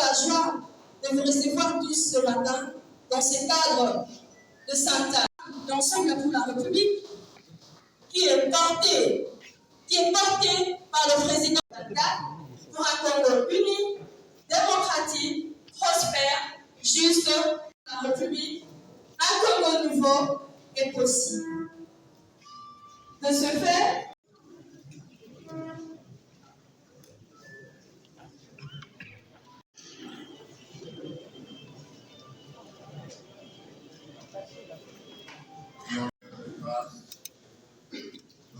la joie de vous recevoir tous ce matin dans ce cadre de Sainte-Anne, d'Ensemble pour la République, qui est porté par le président pour un Congo uni, démocratique, prospère, juste, la République, un Congo nouveau est possible. De ce fait,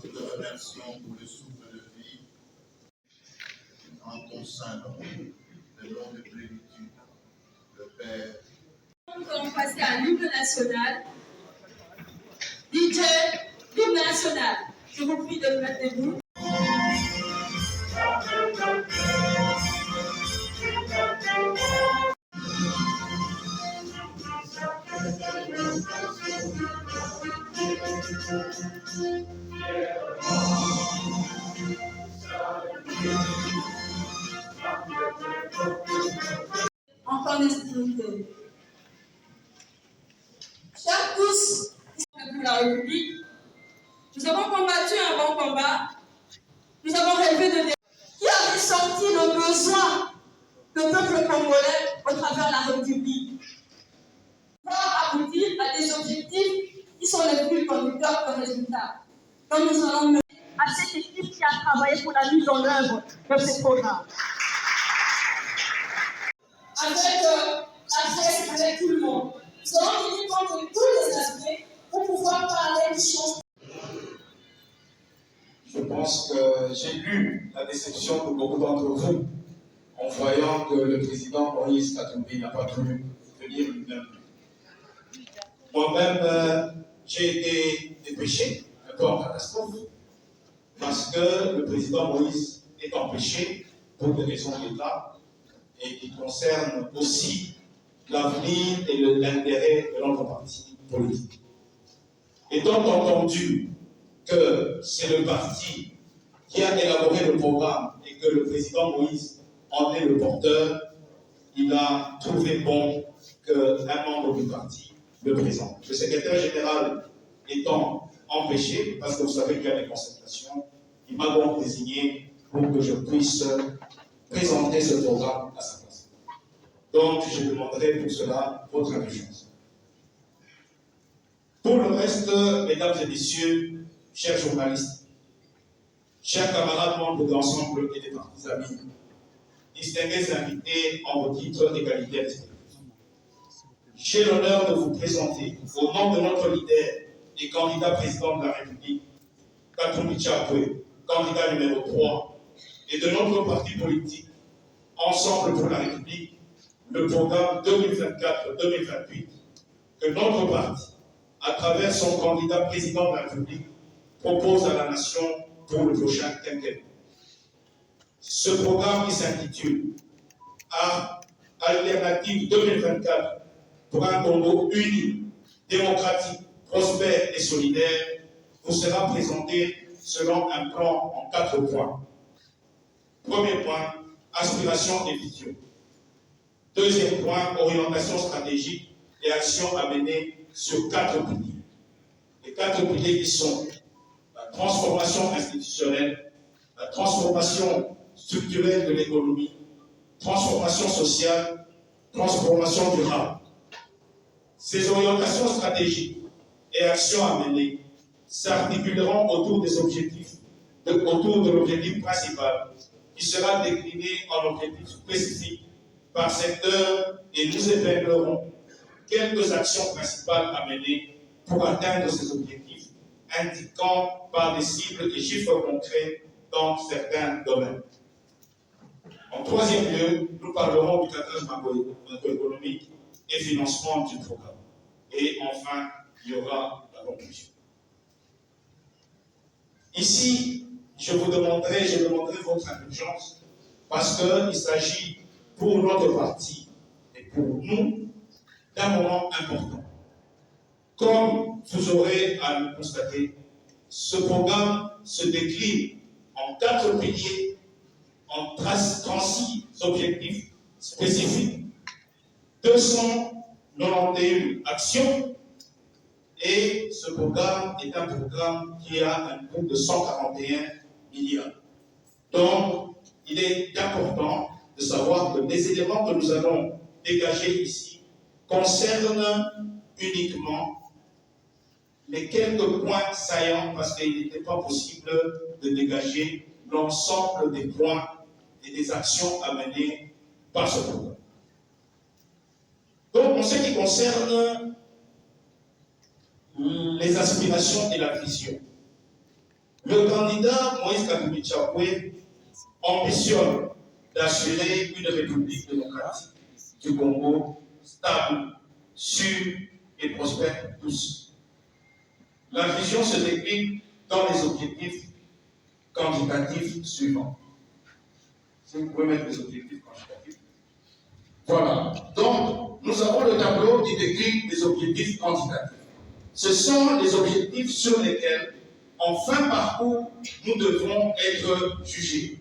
nous te remercions pour le souffle de vie en ton sein, le nom de plénitude, le Père. nous allons passer à l'hymne national. DJ, l'hymne national. Je vous prie de vous mettre debout. Encore d'esprit. Chers tous, pour la République, nous avons combattu un bon combat. Nous avons rêvé de qui a ressenti le besoin du peuple congolais au travers de la République. Pour aboutir à des objectifs qui sont les plus conducteurs comme résultat. Donc nous allons mener à cette équipe qui a travaillé pour la mise en œuvre de ce programme. Avec la presse, avec tout le monde. Nous allons tenir compte de tous les aspects pour pouvoir parler du changement. Je pense que j'ai lu la déception de beaucoup d'entre vous en voyant que le président Moïse Katumbi n'a pas pu venir lui-même. Moi-même, j'ai été dépêché, un peu en catastrophe, parce que le président Moïse est empêché pour des raisons d'État et qui concernent aussi l'avenir et l'intérêt de notre parti politique. Étant entendu que c'est le parti qui a élaboré le programme et que le président Moïse en est le porteur, il a trouvé bon qu'un membre du parti le présente. Le secrétaire général étant empêché, parce que vous savez qu'il y a des concertations, il m'a donc désigné pour que je puisse présenter ce programme à sa place. Donc, je demanderai pour cela votre indulgence. Pour le reste, mesdames et messieurs, chers journalistes, chers camarades membres de l'ensemble et des partis amis, distingués invités en vos titres égalitaires d'esprit, j'ai l'honneur de vous présenter, au nom de notre leader et candidat président de la République, Katumbi Chapwe, candidat numéro 3, et de notre parti politique, Ensemble pour la République, le programme 2024-2028, que notre parti, à travers son candidat président de la République, propose à la nation pour le prochain quinquennat. Ce programme qui s'intitule Alternative 2024 pour un Congo uni, démocratique, prospère et solidaire vous sera présenté selon un plan en 4 points. Premier point, aspiration et vision. Deuxième point, orientation stratégique et actions à mener sur 4 piliers. Les 4 piliers qui sont la transformation institutionnelle, la transformation structurelle de l'économie, transformation sociale, transformation durable. Ces orientations stratégiques et actions à mener s'articuleront autour des objectifs, autour de l'objectif principal, qui sera décliné en objectifs spécifiques par secteur, et nous épinglerons quelques actions principales à mener pour atteindre ces objectifs, indiquant par des cibles et chiffres concrets dans certains domaines. En troisième lieu, nous parlerons du cadrage macroéconomique et financement du programme. Et enfin, il y aura la conclusion. Ici, je demanderai votre indulgence parce qu'il s'agit pour notre parti et pour nous d'un moment important. Comme vous aurez à le constater, ce programme se décline en 4 piliers, en 36 objectifs spécifiques, 291 actions, et ce programme est un programme qui a un coût de 141 milliards. Donc, il est important de savoir que les éléments que nous allons dégager ici concernent uniquement les quelques points saillants, parce qu'il n'était pas possible de dégager l'ensemble des points et des actions à mener par ce programme. Donc, en ce qui concerne les aspirations et la vision, le candidat Moïse Katumbi Tchapoué ambitionne d'assurer une république démocratique du Congo stable, sûre et prospère pour tous. La vision se décline dans les objectifs quantitatifs suivants. Si vous pouvez mettre les objectifs quantitatifs. Voilà. Donc, nous avons le tableau qui décline les objectifs quantitatifs. Ce sont les objectifs sur lesquels, en fin de parcours, nous devons être jugés.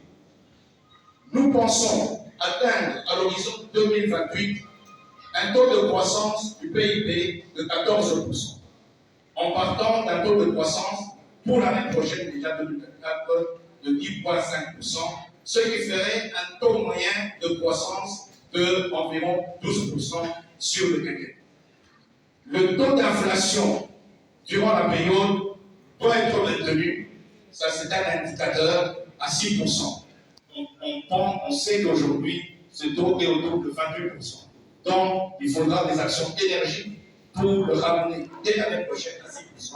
Nous pensons atteindre à l'horizon 2028 un taux de croissance du PIB de 14%, en partant d'un taux de croissance pour l'année prochaine, déjà 2024, de 10,5%, ce qui ferait un taux moyen de croissance d'environ 12% sur le quinquennat. Le taux d'inflation durant la période doit être maintenu, ça c'est un indicateur à 6%. On sait qu'aujourd'hui, ce taux est autour de 28%. Donc, il faudra des actions énergiques pour le ramener dès l'année prochaine à 6%.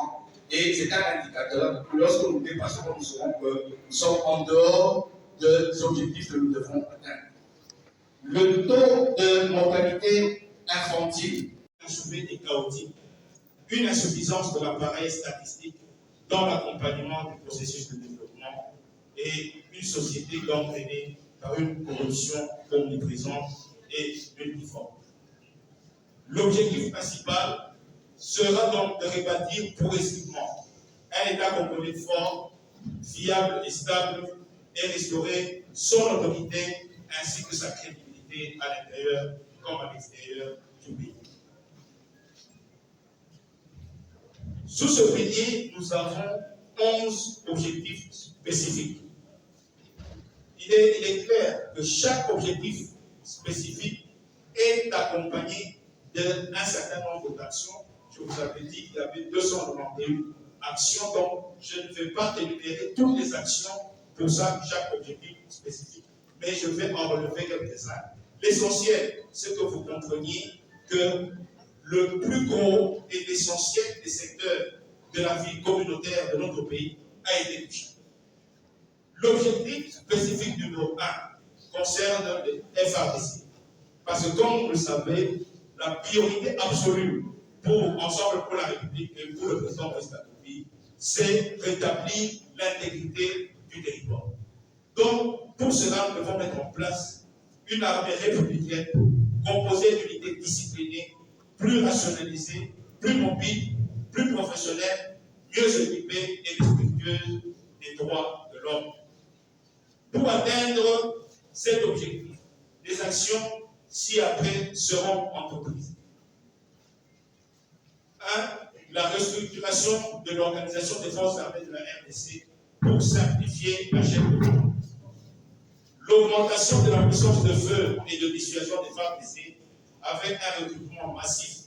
Et c'est un indicateur. Lorsque nous dépasserons, nous saurons que nous sommes en dehors des objectifs que nous devons atteindre. Le taux de mortalité infantile inachevée et chaotique, une insuffisance de l'appareil statistique dans l'accompagnement du processus de développement et une société gangrénée par une corruption omniprésente et multiforme. L'objectif principal sera donc de rebâtir progressivement un État congolais fort, fiable et stable et restaurer son autorité ainsi que sa crédibilité à l'intérieur comme à l'extérieur du pays. Sous ce pilier, nous avons 11 objectifs spécifiques. Il est clair que chaque objectif spécifique est accompagné d'un certain nombre d'actions. Je vous avais dit qu'il y avait 291 actions, donc je ne vais pas énumérer toutes les actions pour chaque objectif spécifique, mais je vais en relever quelques-uns. L'essentiel, c'est que vous compreniez que le plus gros et l'essentiel des secteurs de la vie communautaire de notre pays a été touché. L'objectif spécifique numéro 1 concerne les FARDC. Parce que, comme vous le savez, la priorité absolue pour Ensemble pour la République et pour le président Moïse Katumbi, c'est rétablir l'intégrité du territoire. Donc, pour cela, nous devons mettre en place une armée républicaine composée d'unités disciplinées, plus rationalisées, plus mobiles, plus professionnelles, mieux équipées et respectueuses des droits de l'homme. Pour atteindre cet objectif, les actions ci-après seront entreprises. 1. La restructuration de l'organisation des forces armées de la RDC pour simplifier la chaîne de commande. L'augmentation de la puissance de feu et de dissuasion des FARDC avec un recrutement massif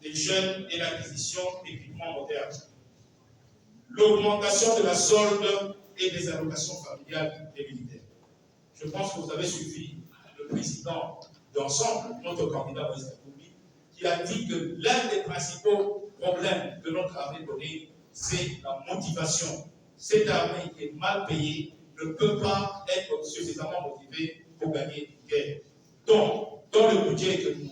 des jeunes et l'acquisition d'équipements modernes. L'augmentation de la solde et des allocations familiales des militaires. Je pense que vous avez suivi le président d'Ensemble, notre candidat Moïse Katumbi, qui a dit que l'un des principaux problèmes de notre armée donnée, c'est la motivation. Cette armée qui est mal payée ne peut pas être suffisamment motivée pour gagner une guerre. Donc, dans le budget que nous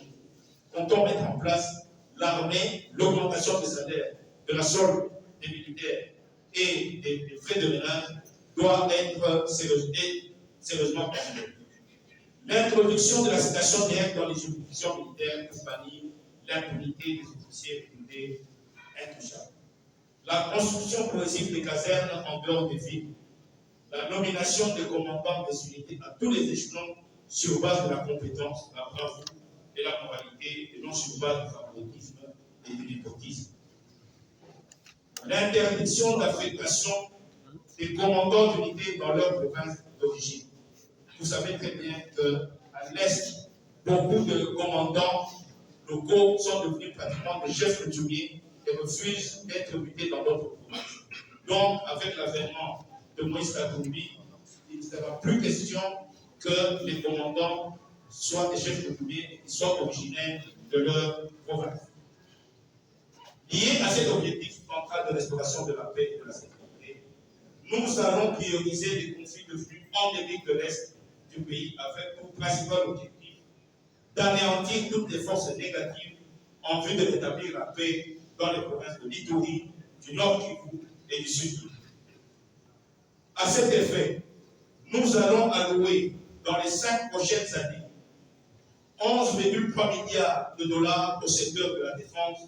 comptons mettre en place, l'armée, l'augmentation des salaires, de la solde des militaires et des frais de ménage doit être sérieusement considérée. L'introduction de la citation directe dans les juridictions militaires pour bannir l'impunité des officiers réputés intouchables. La construction progressive des casernes en dehors des villes. La nomination des commandants des unités à tous les échelons sur base de la compétence, la bravoure et la moralité, et non sur base du favoritisme et du népotisme. L'interdiction d'affectation des commandants d'unités dans leur province d'origine. Vous savez très bien qu'à l'Est, beaucoup de commandants locaux sont devenus pratiquement des chefs coutumiers et refusent d'être mutés dans d'autres provinces. Donc, avec l'avènement de Moïse Katumbi, il ne sera plus question que les commandants soient des chefs coutumiers et qu'ils soient originaires de leur province. Lié à cet objectif central de restauration de la paix et de la sécurité, nous allons prioriser les conflits devenus endémiques de l'Est du pays avec pour principal objectif d'anéantir toutes les forces négatives en vue de rétablir la paix dans les provinces de l'Ituri, du Nord Kivu et du Sud Kivu. À cet effet, nous allons allouer dans les 5 prochaines années 11,3 milliards de dollars au secteur de la défense,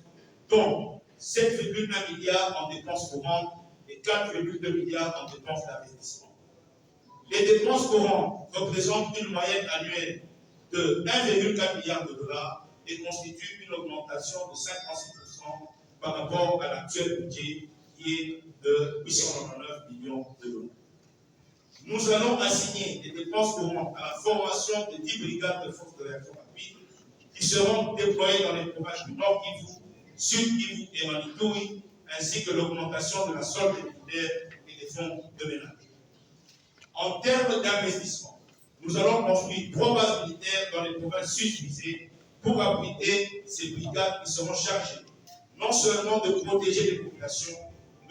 dont 7,1 milliards en dépenses courantes et 4,2 milliards en dépenses d'investissement. Les dépenses courantes représentent une moyenne annuelle de 1,4 milliard de dollars et constituent une augmentation de 56% par rapport à l'actuel budget qui est de 899 millions de dollars. Nous allons assigner des dépenses courantes à la formation de 10 brigades de forces de réaction rapide qui seront déployées dans les provinces du Nord Kivu, Sud Kivu et Manitori, ainsi que l'augmentation de la solde des militaires et des fonds de ménage. En termes d'investissement, nous allons construire 3 bases militaires dans les provinces sud-visées pour abriter ces brigades qui seront chargées non seulement de protéger les populations,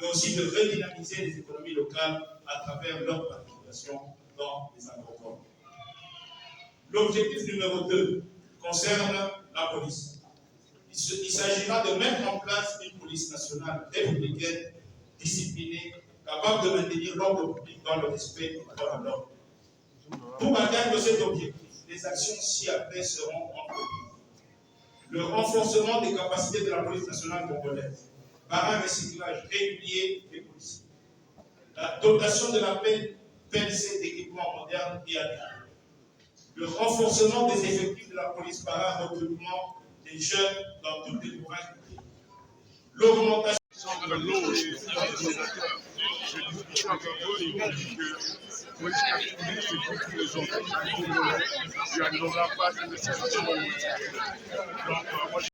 mais aussi de redynamiser les économies locales à travers leur participation dans les agropoles. L'objectif numéro 2 concerne la police. Il s'agira de mettre en place une police nationale républicaine, disciplinée, capable de maintenir l'ordre public dans le respect des droits de l'homme. Pour atteindre cet objectif, les actions ci-après seront entreprises. Le renforcement des capacités de la police nationale congolaise par un recyclage régulier des policiers. La dotation de la PNC d'équipements modernes et adéquats. Le renforcement des effectifs de la police par un recrutement des jeunes dans toutes les provinces du pays. L'augmentation de l'eau et des organisateurs. J'ai discuté avec eux, ils m'ont dit que Moïse Katumbi, c'est beaucoup les autres. Il n'y en aura pas de nécessité. Donc, moi,